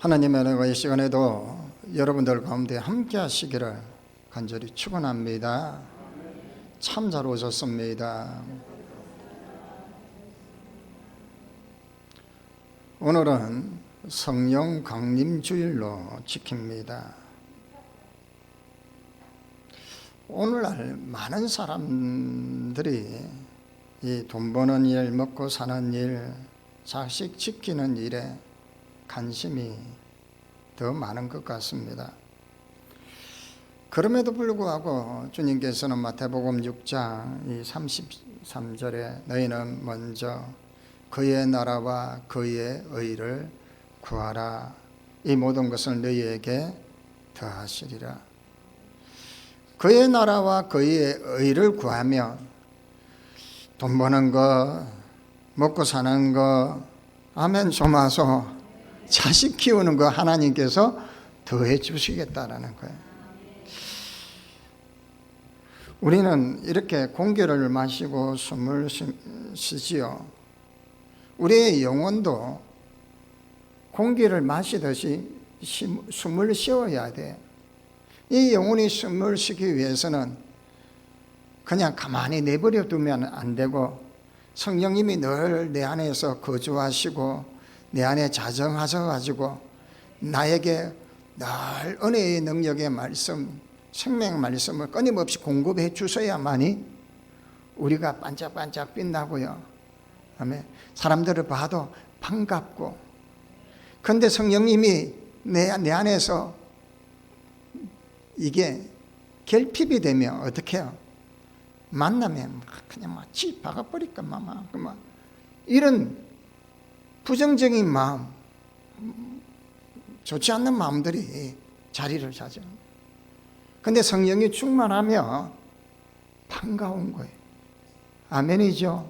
하나님의 은혜가 이 시간에도 여러분들 가운데 함께 하시기를 간절히 축원합니다. 참 잘 오셨습니다. 오늘은 성령 강림 주일로 지킵니다. 오늘날 많은 사람들이 이 돈 버는 일, 먹고 사는 일, 자식 지키는 일에 관심이 더 많은 것 같습니다. 그럼에도 불구하고 주님께서는 마태복음 6장 이 33절에 너희는 먼저 그의 나라와 그의 의를 구하라. 이 모든 것을 너희에게 더하시리라. 그의 나라와 그의 의를 구하면 돈 버는 거, 먹고 사는 거, 아멘 좋아서 자식 키우는 거 하나님께서 더해 주시겠다라는 거예요. 우리는 이렇게 공기를 마시고 숨을 쉬지요. 우리의 영혼도 공기를 마시듯이 숨을 쉬어야 돼. 이 영혼이 숨을 쉬기 위해서는 그냥 가만히 내버려 두면 안 되고 성령님이 늘 내 안에서 거주하시고 내 안에 자정하셔가지고 나에게 늘 은혜의 능력의 말씀, 생명 말씀을 끊임없이 공급해 주셔야만이 우리가 반짝반짝 빛나고요. 아멘. 사람들을 봐도 반갑고. 그런데 성령님이 내 안에서 이게 결핍이 되면 어떻게 해요? 만나면 그냥 막 치 박아버릴까 막 이런 부정적인 마음, 좋지 않는 마음들이 자리를 차죠. 근데 성령이 충만하면 반가운 거예요. 아멘이죠.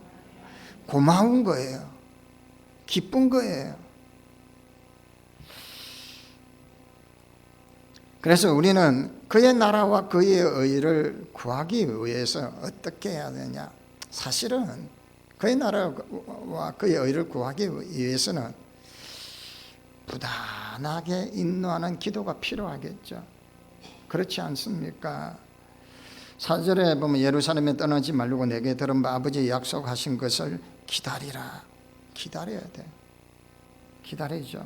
고마운 거예요. 기쁜 거예요. 그래서 우리는 그의 나라와 그의 의를 구하기 위해서 어떻게 해야 되냐? 사실은 그의 나라와 그의 의를 구하기 위해서는 부단하게 인노하는 기도가 필요하겠죠. 그렇지 않습니까? 4절에 보면 예루살렘에 떠나지 말고 내게 들은 바 아버지 약속하신 것을 기다리라. 기다려야 돼. 기다리죠.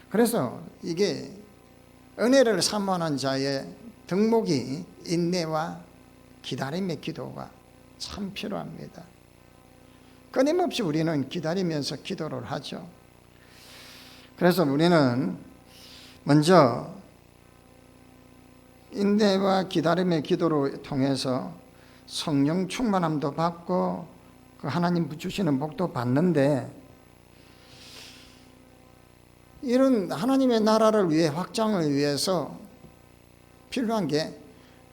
그래서 이게 은혜를 사모하는 자의 덕목이 인내와 기다림의 기도가 참 필요합니다. 끊임없이 우리는 기다리면서 기도를 하죠. 그래서 우리는 먼저 인내와 기다림의 기도를 통해서 성령 충만함도 받고 그 하나님 주시는 복도 받는데, 이런 하나님의 나라를 위해 확장을 위해서 필요한 게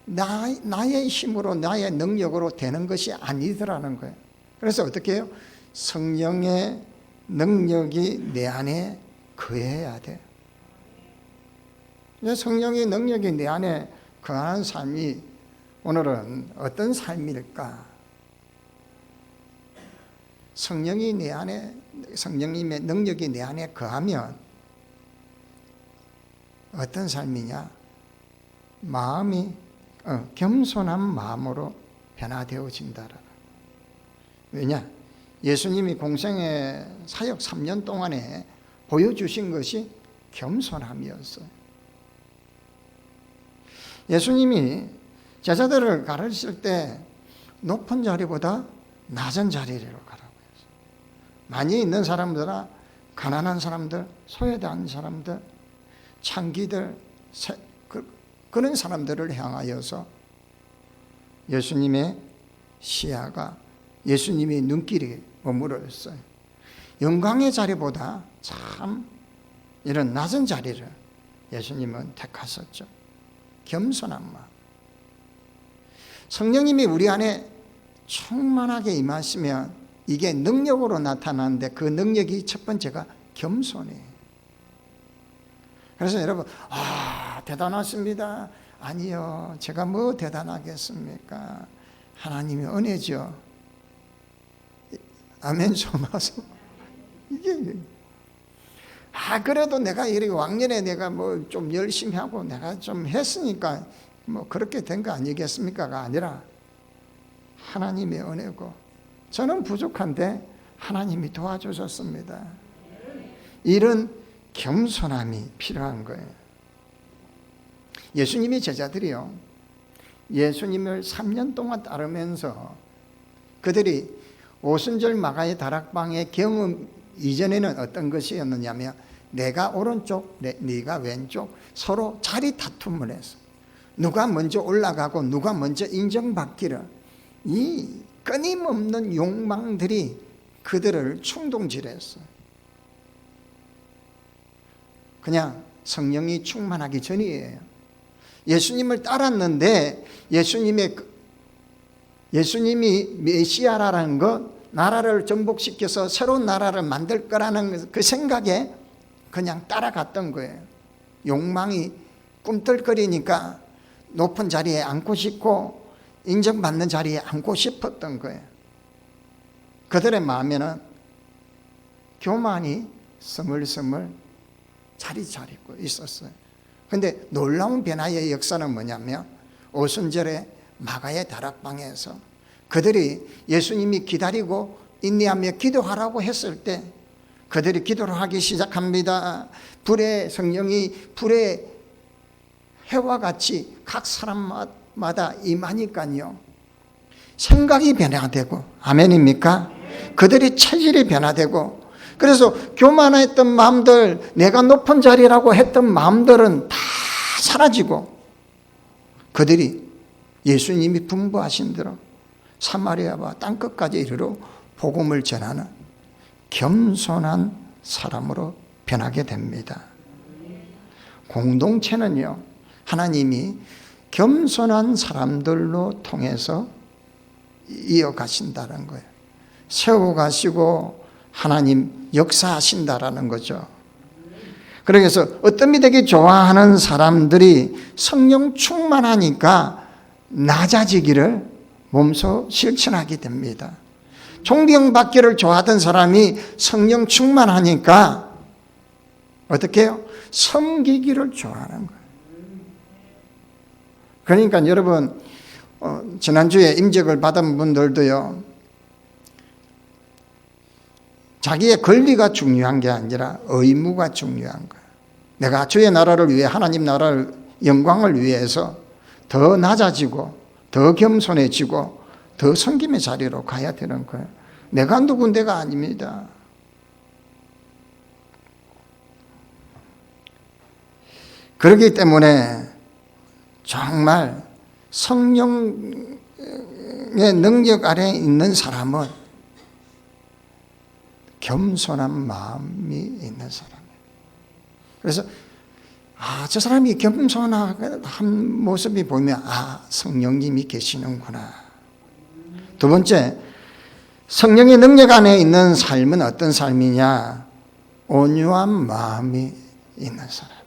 나의 힘으로 나의 능력으로 되는 것이 아니더라는 거예요. 그래서 어떻게 해요? 성령의 능력이 내 안에 거해야 돼요. 성령의 능력이 내 안에 거하는 삶이 오늘은 어떤 삶일까? 성령이 내 안에, 성령님의 능력이 내 안에 거하면 어떤 삶이냐? 마음이 겸손한 마음으로 변화되어진다라는. 왜냐? 예수님이 공생의 사역 3년 동안에 보여주신 것이 겸손함이었어요. 예수님이 제자들을 가르칠 때 높은 자리보다 낮은 자리로 가라고 했어요. 많이 있는 사람들아, 가난한 사람들, 소외된 사람들, 창기들, 그런 사람들을 향하여서 예수님의 시야가, 예수님의 눈길이 머물러 있어요. 영광의 자리보다 참 이런 낮은 자리를 예수님은 택하셨죠. 겸손한 마음. 성령님이 우리 안에 충만하게 임하시면 이게 능력으로 나타나는데, 그 능력이 첫 번째가 겸손이에요. 그래서 여러분, 대단하십니다. 아니요, 제가 뭐 대단하겠습니까? 하나님의 은혜죠. 아멘. 좋아서 이게 그래도 내가 이렇게 왕년에 내가 뭐 좀 열심히 하고 내가 좀 했으니까 뭐 그렇게 된 거 아니겠습니까가 아니라 하나님의 은혜고 저는 부족한데 하나님이 도와주셨습니다. 이런 겸손함이 필요한 거예요. 예수님의 제자들이요, 예수님을 3년 동안 따르면서 그들이 오순절 마가의 다락방의 경험 이전에는 어떤 것이었느냐면 내가 오른쪽, 네가 왼쪽 서로 자리 다툼을 했어. 누가 먼저 올라가고 누가 먼저 인정받기를, 이 끊임없는 욕망들이 그들을 충동질했어. 그냥 성령이 충만하기 전이에요. 예수님을 따랐는데 예수님이 메시아라는 것, 나라를 정복시켜서 새로운 나라를 만들 거라는 그 생각에 그냥 따라갔던 거예요. 욕망이 꿈틀거리니까 높은 자리에 앉고 싶고 인정받는 자리에 앉고 싶었던 거예요. 그들의 마음에는 교만이 스물스물 자리 잡고 있었어요. 그런데 놀라운 변화의 역사는 뭐냐면 오순절에 마가의 다락방에서 그들이 예수님이 기다리고 인내하며 기도하라고 했을 때 그들이 기도를 하기 시작합니다. 불의 성령이 불의 해와 같이 각 사람마다 임하니까요, 생각이 변화되고, 아멘입니까? 그들의 체질이 변화되고, 그래서 교만했던 마음들, 내가 높은 자리라고 했던 마음들은 다 사라지고 그들이 예수님이 분부하신 대로 사마리아와 땅끝까지 이르러 복음을 전하는 겸손한 사람으로 변하게 됩니다. 공동체는요, 하나님이 겸손한 사람들로 통해서 이어가신다는 거예요. 세워가시고 하나님 역사하신다라는 거죠. 그래서 어떤 되게 좋아하는 사람들이 성령 충만하니까 낮아지기를 몸소 실천하게 됩니다. 존경받기를 좋아하던 사람이 성령 충만하니까 어떻게 해요? 섬기기를 좋아하는 거예요. 그러니까 여러분, 지난주에 임직을 받은 분들도요, 자기의 권리가 중요한 게 아니라 의무가 중요한 거예요. 내가 주의 나라를 위해, 하나님 나라를, 영광을 위해서 더 낮아지고 더 겸손해지고 더 섬김의 자리로 가야 되는 거예요. 내가 누군데가 아닙니다. 그렇기 때문에 정말 성령의 능력 아래에 있는 사람은 겸손한 마음이 있는 사람이에요. 그래서 저 사람이 겸손한 모습이 보이면 성령님이 계시는구나. 두 번째, 성령의 능력 안에 있는 삶은 어떤 삶이냐? 온유한 마음이 있는 사람이에요.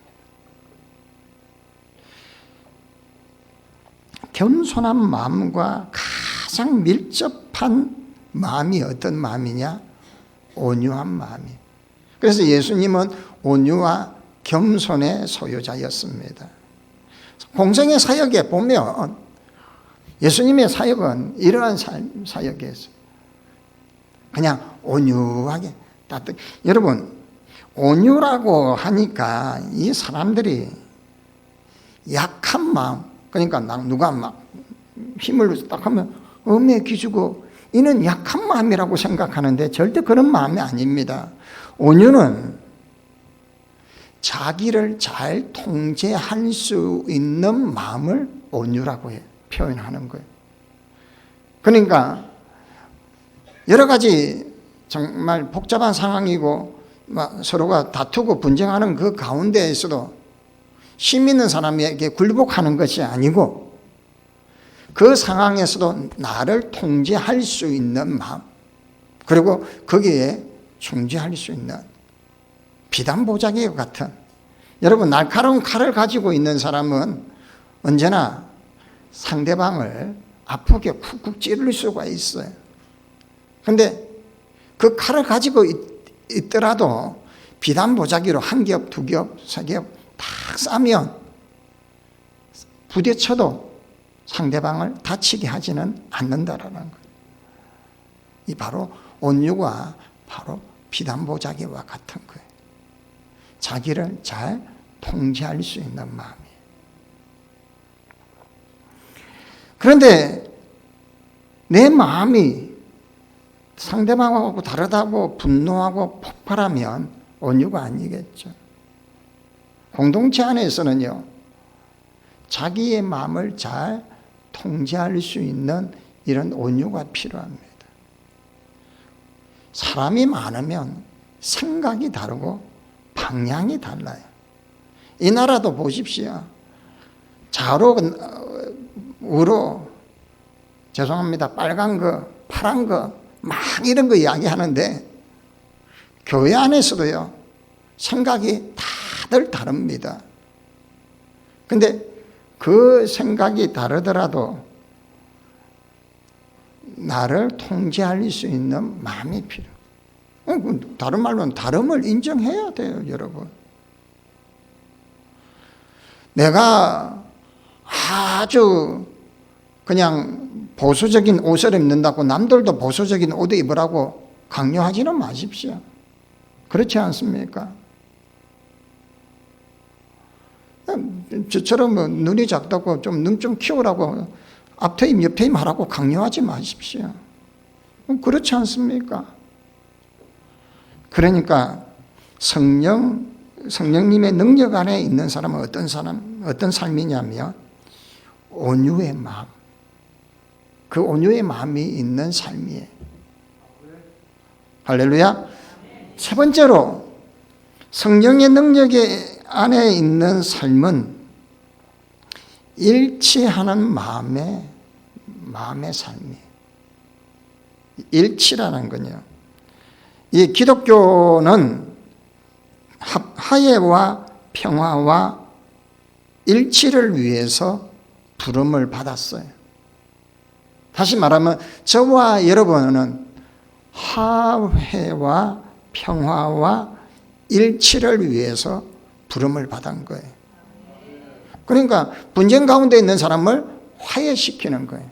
겸손한 마음과 가장 밀접한 마음이 어떤 마음이냐? 온유한 마음이에요. 그래서 예수님은 온유와 겸손의 소유자였습니다. 공생의 사역에 보면 예수님의 사역은 이러한 사역이었어요. 그냥 온유하게 따뜻. 여러분, 온유라고 하니까 이 사람들이 약한 마음, 그러니까 누가 막 힘을 딱 하면 음에 기주고 이는 약한 마음이라고 생각하는데 절대 그런 마음이 아닙니다. 온유는 자기를 잘 통제할 수 있는 마음을 온유라고 표현하는 거예요. 그러니까 여러 가지 정말 복잡한 상황이고 서로가 다투고 분쟁하는 그 가운데에서도 힘 있는 사람에게 굴복하는 것이 아니고 그 상황에서도 나를 통제할 수 있는 마음, 그리고 거기에 충지할 수 있는 비단보자기 같은, 여러분, 날카로운 칼을 가지고 있는 사람은 언제나 상대방을 아프게 쿡쿡 찌를 수가 있어요. 그런데 그 칼을 가지고 있더라도 비단 보자기로 한 겹, 두 겹, 세 겹 딱 싸면 부딪혀도 상대방을 다치게 하지는 않는다라는 거예요. 이 바로 온유가 바로 비단 보자기와 같은 거예요. 자기를 잘 통제할 수 있는 마음이에요. 그런데 내 마음이 상대방하고 다르다고 분노하고 폭발하면 온유가 아니겠죠. 공동체 안에서는요, 자기의 마음을 잘 통제할 수 있는 이런 온유가 필요합니다. 사람이 많으면 생각이 다르고 방향이 달라요. 이 나라도 보십시오. 좌로, 우로, 죄송합니다. 빨간 거, 파란 거, 막 이런 거 이야기하는데 교회 안에서도요, 생각이 다들 다릅니다. 근데 그 생각이 다르더라도 나를 통제할 수 있는 마음이 필요해요. 다른 말로는 다름을 인정해야 돼요, 여러분. 내가 아주 그냥 보수적인 옷을 입는다고 남들도 보수적인 옷을 입으라고 강요하지는 마십시오. 그렇지 않습니까? 저처럼 눈이 작다고 좀 눈 좀 키우라고 앞트임 옆트임 하라고 강요하지 마십시오. 그렇지 않습니까? 그러니까 성령님의 능력 안에 있는 사람은 어떤 삶이냐면 온유의 마음. 그 온유의 마음이 있는 삶이에요. 할렐루야. 세 번째로 성령의 능력 안에 있는 삶은 일치하는 마음의 삶이에요. 일치라는 건요, 이 기독교는 화해와 평화와 일치를 위해서 부름을 받았어요. 다시 말하면 저와 여러분은 화해와 평화와 일치를 위해서 부름을 받은 거예요. 그러니까 분쟁 가운데 있는 사람을 화해시키는 거예요.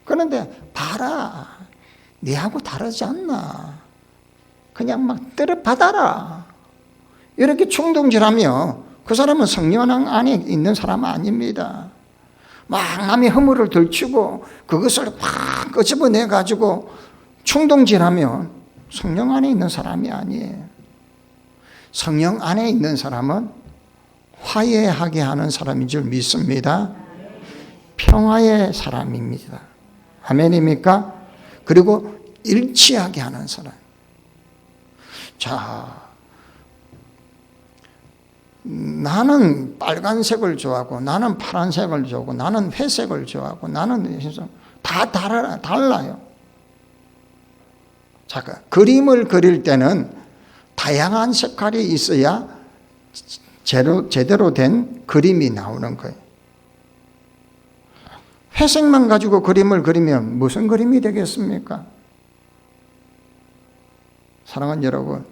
그런데 봐라, 네하고 다르지 않나, 그냥 막 때려 받아라, 이렇게 충동질하며 그 사람은 성령 안에 있는 사람 아닙니다. 막 남의 허물을 들추고 그것을 확 끄집어내 가지고 충동질하면 성령 안에 있는 사람이 아니에요. 성령 안에 있는 사람은 화해하게 하는 사람인 줄 믿습니다. 평화의 사람입니다. 아멘입니까? 그리고 일치하게 하는 사람. 자, 나는 빨간색을 좋아하고 나는 파란색을 좋아하고 나는 회색을 좋아하고 나는 다 달라요. 자, 그림을 그릴 때는 다양한 색깔이 있어야 제대로 된 그림이 나오는 거예요. 회색만 가지고 그림을 그리면 무슨 그림이 되겠습니까? 사랑하는 여러분,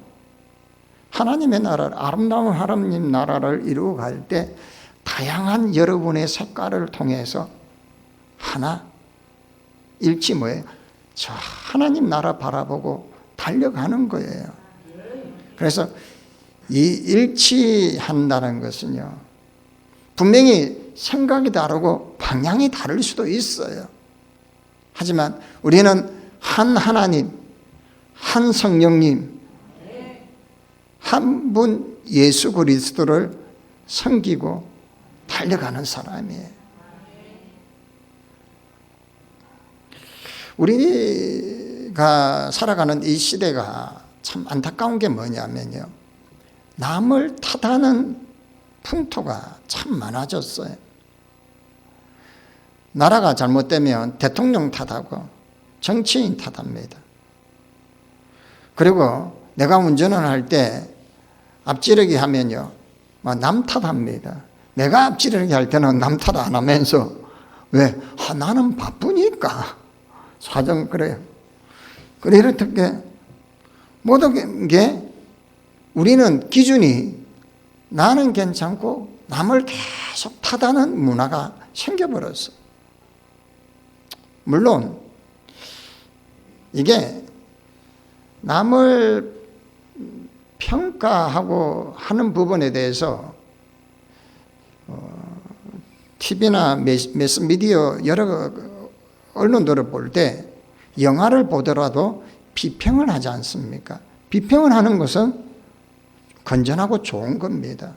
하나님의 나라를, 아름다운 하나님 나라를 이루어갈 때 다양한 여러분의 색깔을 통해서 하나 일치 뭐예요? 저 하나님 나라 바라보고 달려가는 거예요. 그래서 이 일치한다는 것은요, 분명히 생각이 다르고 방향이 다를 수도 있어요. 하지만 우리는 한 하나님, 한 성령님, 한 분 예수 그리스도를 섬기고 달려가는 사람이에요. 우리가 살아가는 이 시대가 참 안타까운 게 뭐냐면요, 남을 탓하는 풍토가 참 많아졌어요. 나라가 잘못되면 대통령 탓하고 정치인 탓합니다. 그리고 내가 운전을 할 때 앞지르기 하면요, 남 탓합니다. 내가 앞지르기 할 때는 남 탓 안 하면서 왜? 나는 바쁘니까 사정 그래요. 그래 이렇게 모든 게 우리는 기준이 나는 괜찮고 남을 계속 탓하는 문화가 생겨버렸어. 물론 이게 남을 평가하고 하는 부분에 대해서 TV나 매스미디어 여러 언론들을 볼 때 영화를 보더라도 비평을 하지 않습니까? 비평을 하는 것은 건전하고 좋은 겁니다.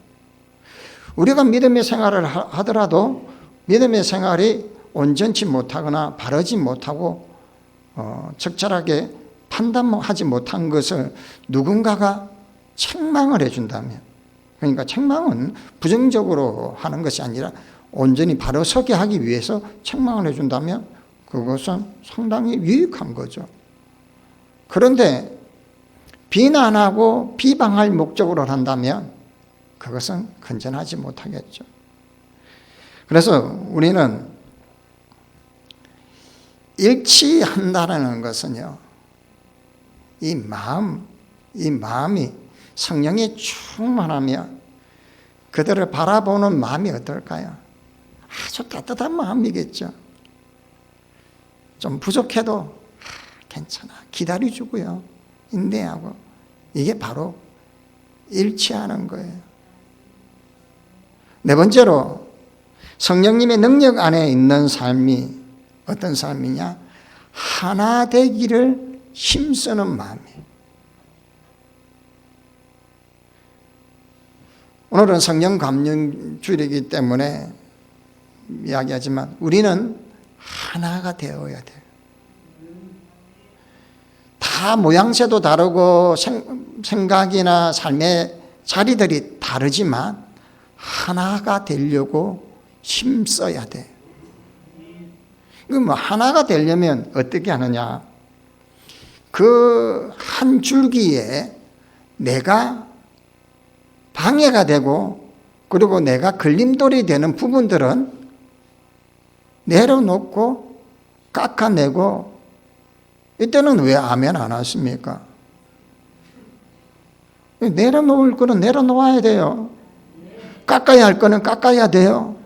우리가 믿음의 생활을 하더라도 믿음의 생활이 온전치 못하거나 바르지 못하고 적절하게 판단하지 못한 것을 누군가가 책망을 해준다면, 그러니까 책망은 부정적으로 하는 것이 아니라 온전히 바로 서게 하기 위해서 책망을 해준다면 그것은 상당히 유익한 거죠. 그런데 비난하고 비방할 목적으로 한다면 그것은 건전하지 못하겠죠. 그래서 우리는 일치한다는 것은요, 이 마음이 성령이 충만하면 그들을 바라보는 마음이 어떨까요? 아주 따뜻한 마음이겠죠. 좀 부족해도 괜찮아, 기다려주고요, 인내하고. 이게 바로 일치하는 거예요. 네 번째로, 성령님의 능력 안에 있는 삶이 어떤 삶이냐? 하나 되기를 힘쓰는 마음이에요. 오늘은 성령 감령 주일이기 때문에 이야기하지만 우리는 하나가 되어야 돼요. 다 모양새도 다르고 생각이나 삶의 자리들이 다르지만 하나가 되려고 힘써야 돼. 뭐 하나가 되려면 어떻게 하느냐? 그 한 줄기에 내가 방해가 되고 그리고 내가 걸림돌이 되는 부분들은 내려놓고 깎아내고, 이때는 왜 아멘 안 하십니까? 내려놓을 거는 내려놓아야 돼요. 깎아야 할 거는 깎아야 돼요.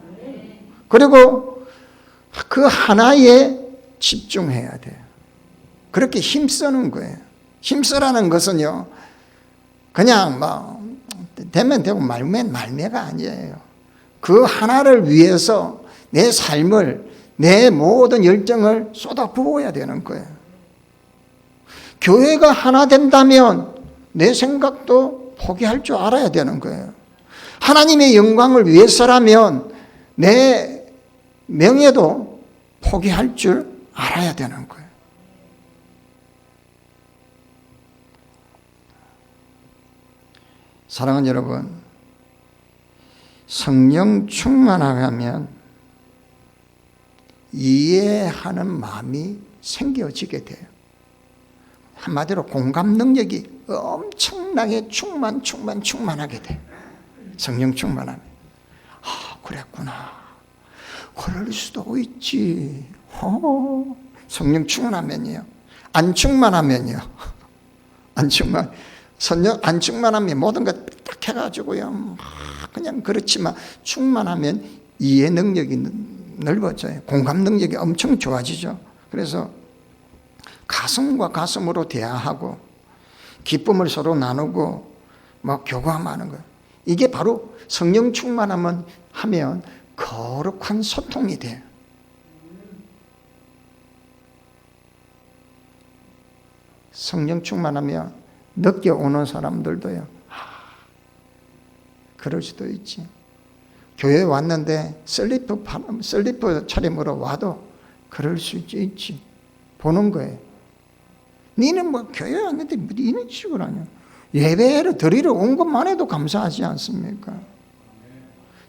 그리고 그 하나에 집중해야 돼요. 그렇게 힘쓰는 거예요. 힘쓰라는 것은요, 그냥 뭐 되면 되고 말면 말매가 아니에요. 그 하나를 위해서 내 삶을, 내 모든 열정을 쏟아 부어야 되는 거예요. 교회가 하나 된다면 내 생각도 포기할 줄 알아야 되는 거예요. 하나님의 영광을 위해서라면 내 명예도 포기할 줄 알아야 되는 거예요. 사랑하는 여러분, 성령 충만하면 이해하는 마음이 생겨지게 돼요. 한마디로 공감 능력이 엄청나게 충만하게 돼요. 성령 충만하면. 아, 그랬구나. 그럴 수도 있지. 성령 충만하면요. 안 충만하면요. 안 충만하면 모든 것 딱 해가지고요. 그냥 그렇지만 충만하면 이해 능력이 넓어져요. 공감 능력이 엄청 좋아지죠. 그래서 가슴과 가슴으로 대화하고 기쁨을 서로 나누고 막 교감하는 거예요. 이게 바로 성령 충만하면 거룩한 소통이 돼요. 성령 충만하면 늦게 오는 사람들도요, 그럴 수도 있지. 교회에 왔는데 슬리퍼 차림으로 와도 그럴 수 있지. 보는 거예요. 니는 뭐 교회 왔는데 이런 식으로 하냐. 예배를 드리러 온 것만 해도 감사하지 않습니까?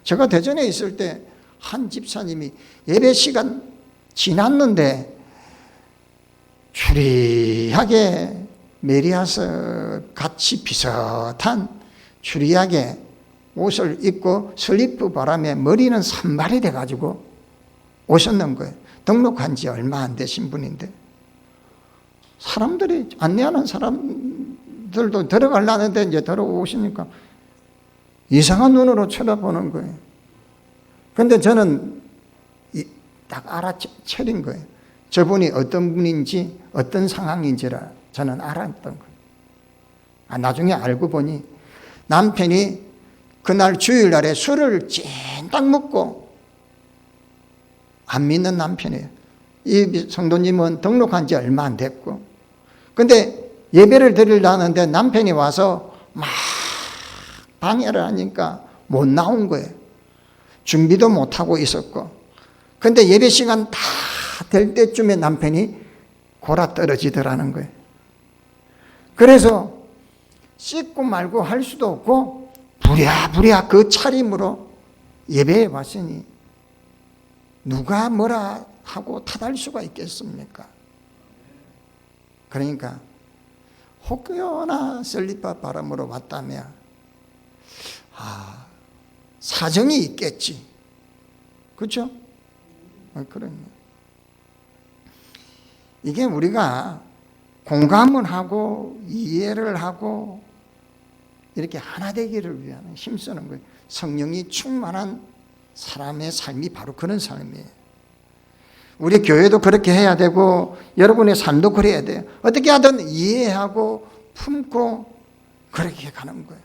제가 대전에 있을 때 한 집사님이 예배 시간 지났는데 추리하게 메리아스 같이 비슷한 추리하게 옷을 입고 슬리퍼 바람에 머리는 산발이 돼가지고 오셨는 거예요. 등록한 지 얼마 안 되신 분인데, 사람들이 안내하는 사람 사람들도 들어가려는데 이제 들어오시니까 이상한 눈으로 쳐다보는 거예요. 근데 저는 딱 알아차린 거예요. 저분이 어떤 분인지 어떤 상황인지라 저는 알았던 거예요. 나중에 알고 보니 남편이 그날 주일날에 술을 찐딱 먹고 안 믿는 남편이에요. 이 성도님은 등록한 지 얼마 안 됐고, 근데 예배를 드리려는데 남편이 와서 막 방해를 하니까 못 나온 거예요. 준비도 못하고 있었고, 근데 예배 시간 다 될 때쯤에 남편이 골아 떨어지더라는 거예요. 그래서 씻고 말고 할 수도 없고 부랴부랴 그 차림으로 예배에 왔으니 누가 뭐라 하고 탓할 수가 있겠습니까? 그러니까 혹여나 셀리파 바람으로 왔다면 사정이 있겠지. 그렇죠? 그러네. 이게 우리가 공감을 하고 이해를 하고 이렇게 하나 되기를 위한 힘쓰는 거예요. 성령이 충만한 사람의 삶이 바로 그런 삶이에요. 우리 교회도 그렇게 해야 되고 여러분의 삶도 그래야 돼요. 어떻게 하든 이해하고 품고 그렇게 가는 거예요.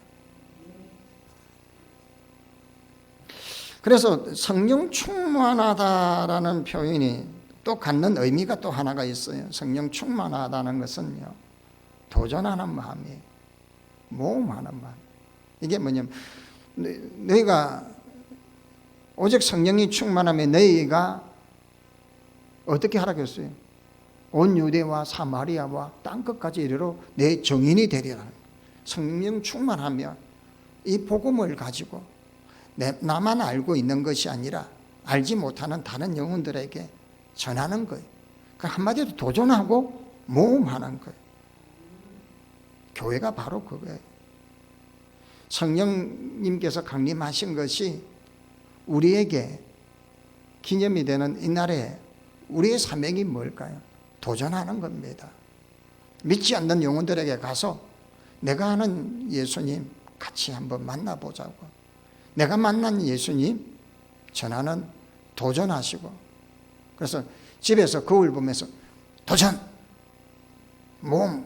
그래서 성령 충만하다라는 표현이 또 갖는 의미가 또 하나가 있어요. 성령 충만하다는 것은요, 도전하는 마음이에요. 모험하는 마음. 이게 뭐냐면 너희가 오직 성령이 충만하면 너희가 어떻게 하라고 했어요? 온 유대와 사마리아와 땅끝까지 이르러 내 증인이 되리라. 성령 충만하면 이 복음을 가지고 나만 알고 있는 것이 아니라 알지 못하는 다른 영혼들에게 전하는 거예요. 그 한마디로 도전하고 모험하는 거예요. 교회가 바로 그거예요. 성령님께서 강림하신 것이 우리에게 기념이 되는 이날에 우리의 사명이 뭘까요? 도전하는 겁니다. 믿지 않는 영혼들에게 가서 내가 아는 예수님 같이 한번 만나보자고. 내가 만난 예수님 전하는 도전하시고, 그래서 집에서 거울 보면서 도전! 모험하고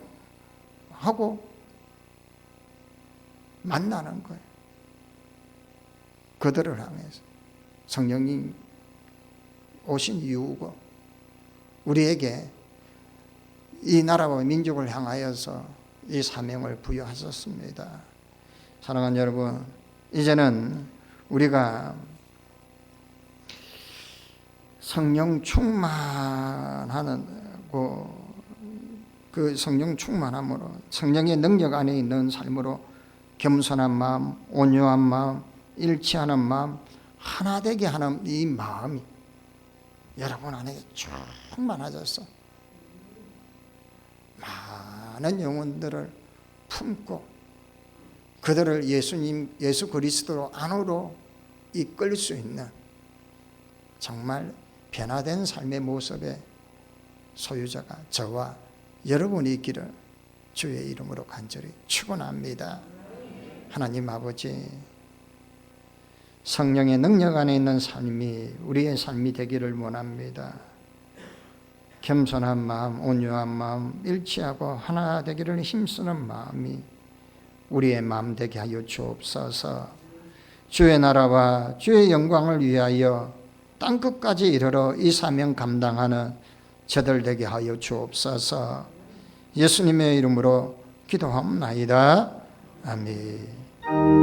만나는 거예요. 그들을 향해서 성령이 오신 이유고 우리에게 이 나라와 민족을 향하여서 이 사명을 부여하셨습니다. 사랑하는 여러분, 이제는 우리가 성령 충만하고 그 성령 충만함으로 성령의 능력 안에 있는 삶으로 겸손한 마음, 온유한 마음, 일치하는 마음, 하나 되게 하는 이 마음이 여러분 안에 충만하셔서 많은 영혼들을 품고 그들을 예수 그리스도 안으로 이끌 수 있는 정말 변화된 삶의 모습의 소유자가 저와 여러분이 있기를 주의 이름으로 간절히 축원합니다. 하나님 아버지, 성령의 능력 안에 있는 삶이 우리의 삶이 되기를 원합니다. 겸손한 마음, 온유한 마음, 일치하고 하나 되기를 힘쓰는 마음이 우리의 마음 되게 하여 주옵소서. 주의 나라와 주의 영광을 위하여 땅끝까지 이르러 이 사명 감당하는 저들 되게 하여 주옵소서. 예수님의 이름으로 기도하옵나이다. 아멘.